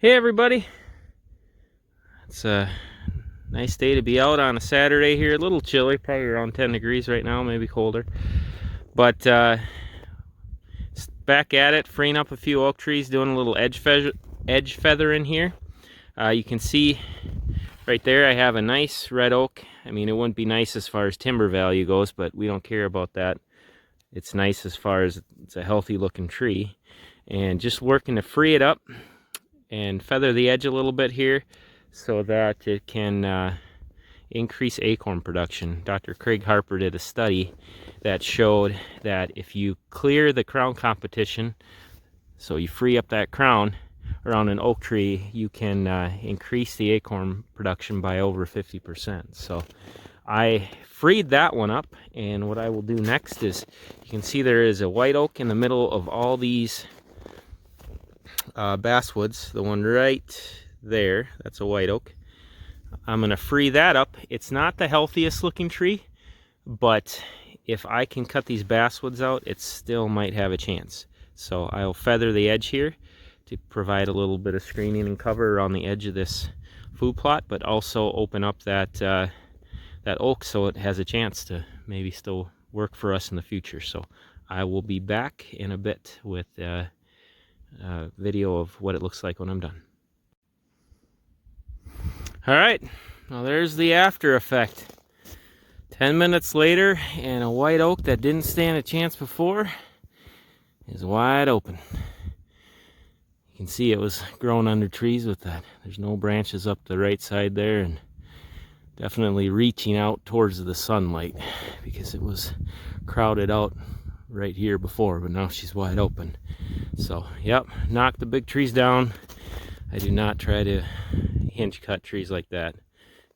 Hey everybody, it's a nice day to be out on a Saturday here. A little chilly, probably around 10 degrees right now, maybe colder. But back at it, freeing up a few oak trees, doing a little edge feather in here. You can see right there I have a nice red oak. I mean, it wouldn't be nice as far as timber value goes, but we don't care about that. It's nice as far as it's a healthy looking tree. And just working to free it up and feather the edge a little bit here so that it can increase acorn production. Dr. Craig Harper did a study that showed that if you clear the crown competition, so you free up that crown around an oak tree, you can increase the acorn production by over 50%. So I freed that one up, and what I will do next is, you can see there is a white oak in the middle of all these basswoods. The one right there, that's a white oak. I'm going to free that up. It's not the healthiest looking tree, but if I can cut these basswoods out, it still might have a chance. So I'll feather the edge here to provide a little bit of screening and cover around the edge of this food plot, but also open up that that oak so it has a chance to maybe still work for us in the future. So I will be back in a bit with a video of what it looks like when I'm done. All right, well, there's the after effect. 10 minutes later, and a white oak that didn't stand a chance before is wide open. You can see it was growing under trees with that. There's no branches up the right side there, and definitely reaching out towards the sunlight because it was crowded out right here before, but now she's wide open. So, yep, knock the big trees down. I do not try to hinge cut trees like that.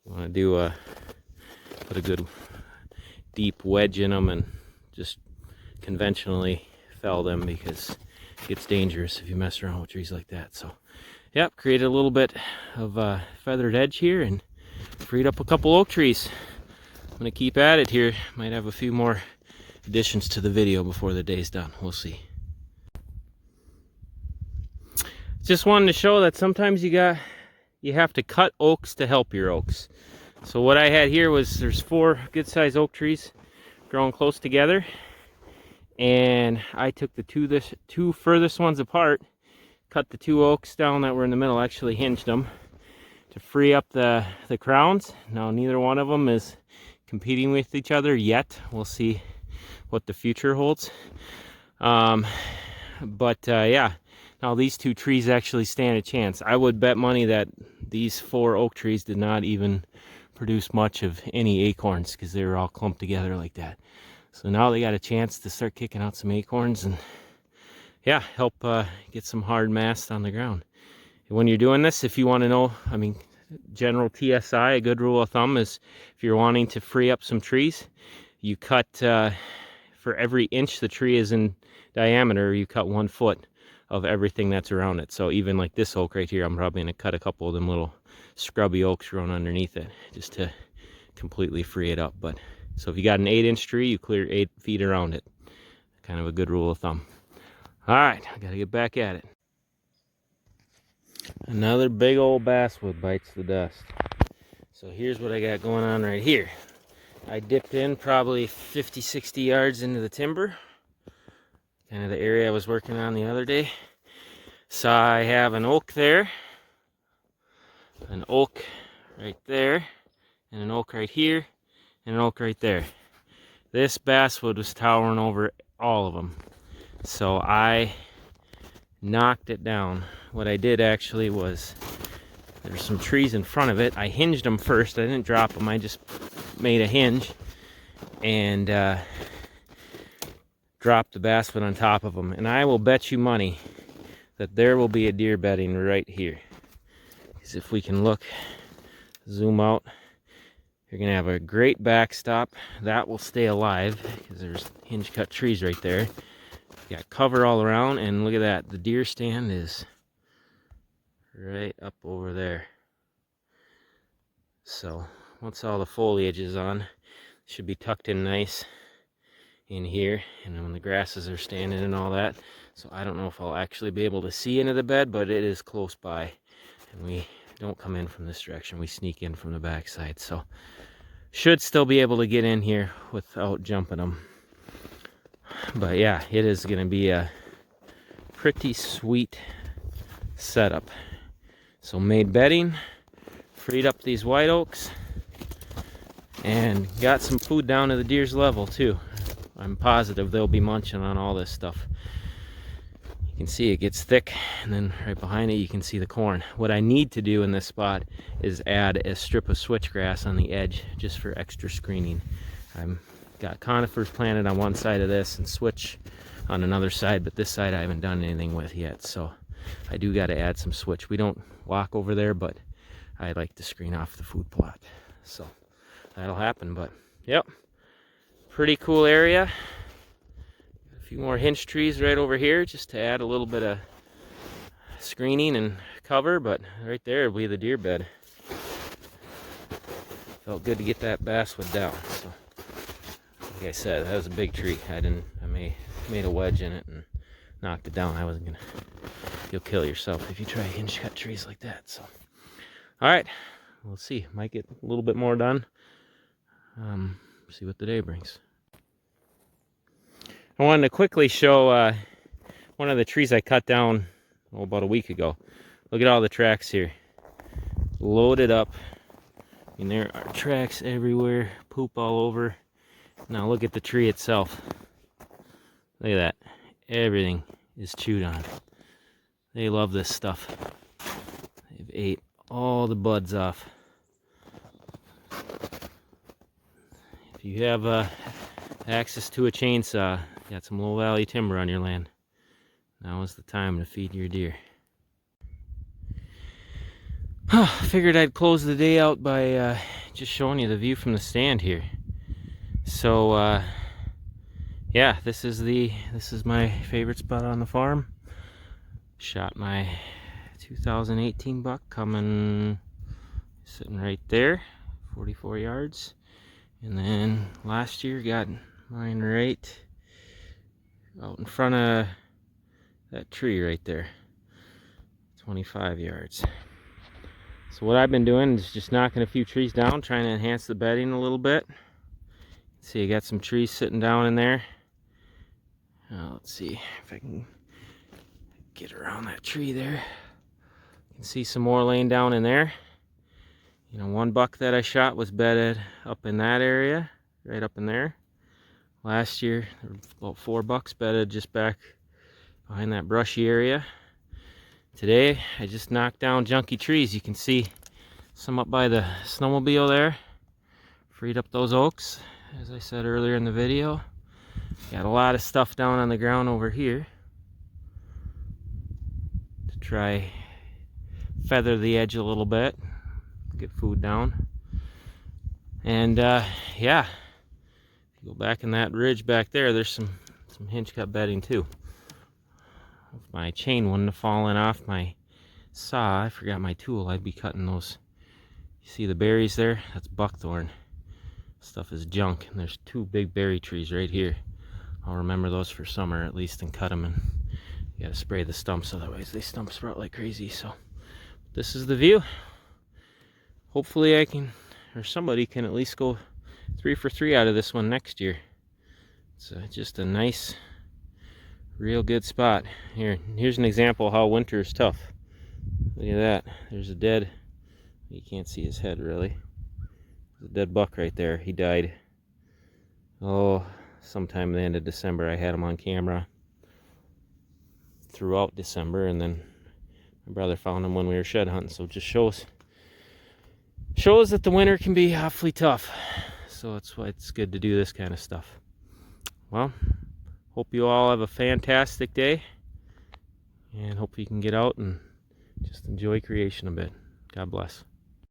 You want to do put a good deep wedge in them and just conventionally fell them, because it gets dangerous if you mess around with trees like that. So, yep, created a little bit of a feathered edge here and freed up a couple oak trees. I'm gonna keep at it here. Might have a few more additions to the video before the day's done. We'll see. Just wanted to show that sometimes you have to cut oaks to help your oaks. So what I had here was, there's 4 good-sized oak trees growing close together, and I took the two furthest ones apart, cut the 2 oaks down that were in the middle, actually hinged them to free up the crowns. Now neither one of them is competing with each other yet. We'll see what the future holds. Yeah. Now these 2 trees actually stand a chance. I would bet money that these 4 oak trees did not even produce much of any acorns, because they were all clumped together like that. So now they got a chance to start kicking out some acorns and, yeah, help get some hard mass on the ground. And when you're doing this, if you want to know, I mean, general TSI, a good rule of thumb is, if you're wanting to free up some trees, you cut, for every inch the tree is in diameter, you cut 1 foot of everything that's around it. So even like this oak right here, I'm probably going to cut a couple of them little scrubby oaks growing underneath it just to completely free it up. But so if you got an 8-inch tree, you clear 8 feet around it. Kind of a good rule of thumb. All right, I got to get back at it. Another big old basswood bites the dust. So here's what I got going on right here. I dipped in probably 50-60 yards into the timber, kind of the area I was working on the other day. So I have an oak there, an oak right there, and an oak right here, and an oak right there. This basswood was towering over all of them, so I knocked it down. What I did actually was, there's some trees in front of it. I hinged them first. I didn't drop them. I just made a hinge and dropped the basswood on top of them. And I will bet you money that there will be a deer bedding right here. Because if we can look, zoom out, you're going to have a great backstop. That will stay alive because there's hinge cut trees right there. You got cover all around, and look at that. The deer stand is right up over there. So once all the foliage is on, it should be tucked in nice in here, and when the grasses are standing and all that. So I don't know if I'll actually be able to see into the bed, but it is close by. And we don't come in from this direction. We sneak in from the backside. So should still be able to get in here without jumping them. But yeah, it is going to be a pretty sweet setup. So made bedding, freed up these white oaks, and got some food down to the deer's level too. I'm positive they'll be munching on all this stuff. You can see it gets thick, and then right behind it you can see the corn. What I need to do in this spot is add a strip of switchgrass on the edge just for extra screening. I've got conifers planted on one side of this and switch on another side, but this side I haven't done anything with yet, so I do got to add some switch. We don't walk over there, but I like to screen off the food plot, so that'll happen. But yep, pretty cool area. A few more hinge trees right over here just to add a little bit of screening and cover, but right there will be the deer bed. Felt good to get that basswood down. So like I said, that was a big tree. I made a wedge in it and knocked it down. I wasn't gonna. You'll kill yourself if you try hinge cut trees like that. So all right, we'll see. Might get a little bit more done. See what the day brings. I wanted to quickly show one of the trees I cut down about a week ago. Look at all the tracks here. Loaded up. I mean, there are tracks everywhere. Poop all over. Now look at the tree itself. Look at that. Everything is chewed on. They love this stuff. They've ate all the buds off. If you have access to a chainsaw, got some low valley timber on your land, now is the time to feed your deer. Figured I'd close the day out by just showing you the view from the stand here. So yeah, this is my favorite spot on the farm. Shot my 2018 buck coming, sitting right there, 44 yards. And then last year got mine right out in front of that tree right there, 25 yards. So what I've been doing is just knocking a few trees down, trying to enhance the bedding a little bit. See, I got some trees sitting down in there. Let's see if I can get around that tree there. You can see some more laying down in there. You know, one buck that I shot was bedded up in that area, right up in there. Last year, there were about 4 bucks bedded just back behind that brushy area. Today, I just knocked down junky trees. You can see some up by the snowmobile there. Freed up those oaks, as I said earlier in the video. Got a lot of stuff down on the ground over here to try feather the edge a little bit, get food down. And yeah, if you go back in that ridge back there, there's some hinge cut bedding too. If my chain wouldn't have fallen off my saw, I forgot my tool, I'd be cutting those. You see the berries there? That's buckthorn. Stuff is junk, and there's 2 big berry trees right here. I'll remember those for summer at least and cut them, and you gotta spray the stumps, otherwise they stump sprout like crazy. So this is the view. Hopefully I can, or somebody can at least go 3 for 3 out of this one next year. It's just a nice, real good spot. Here's an example of how winter is tough. Look at that. There's a dead, you can't see his head really. There's a dead buck right there. He died, sometime at the end of December. I had him on camera throughout December, and then my brother found him when we were shed hunting. So it just shows that the winter can be awfully tough. So that's why it's good to do this kind of stuff. Well, hope you all have a fantastic day, and hope you can get out and just enjoy creation a bit. God bless.